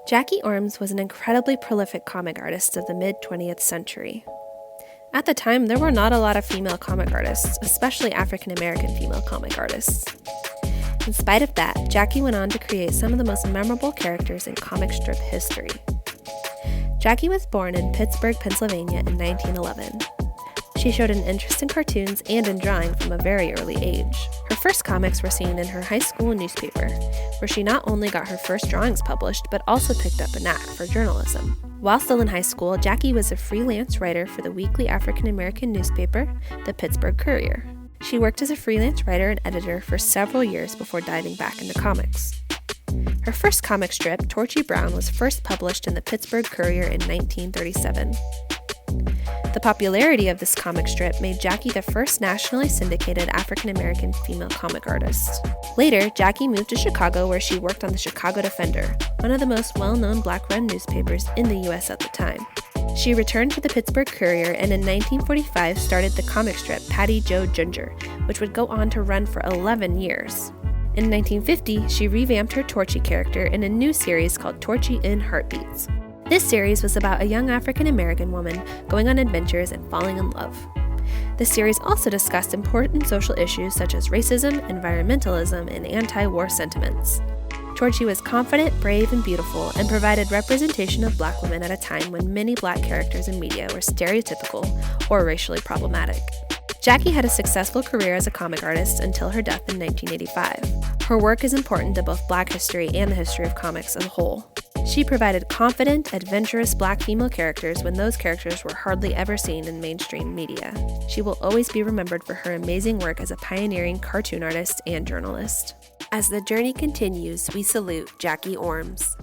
Jackie Ormes was an incredibly prolific comic artist of the mid-20th century. At the time, there were not a lot of female comic artists, especially African-American female comic artists. In spite of that, Jackie went on to create some of the most memorable characters in comic strip history. Jackie was born in Pittsburgh, Pennsylvania in 1911. She showed an interest in cartoons and in drawing from a very early age. Her first comics were seen in her high school newspaper, where she not only got her first drawings published, but also picked up a knack for journalism. While still in high school, Jackie was a freelance writer for the weekly African-American newspaper, the Pittsburgh Courier. She worked as a freelance writer and editor for several years before diving back into comics. Her first comic strip, Torchy Brown, was first published in the Pittsburgh Courier in 1937. The popularity of this comic strip made Jackie the first nationally syndicated African-American female comic artist. Later, Jackie moved to Chicago, where she worked on the Chicago Defender, one of the most well-known black-run newspapers in the U.S. at the time. She returned to the Pittsburgh Courier and in 1945 started the comic strip Patty Jo Ginger, which would go on to run for 11 years. In 1950, she revamped her Torchy character in a new series called Torchy in Heartbeats. This series was about a young African-American woman going on adventures and falling in love. The series also discussed important social issues such as racism, environmentalism, and anti-war sentiments. Torchy was confident, brave, and beautiful, and provided representation of black women at a time when many black characters in media were stereotypical or racially problematic. Jackie had a successful career as a comic artist until her death in 1985. Her work is important to both black history and the history of comics as a whole. She provided confident, adventurous black female characters when those characters were hardly ever seen in mainstream media. She will always be remembered for her amazing work as a pioneering cartoon artist and journalist. As the journey continues, we salute Jackie Ormes.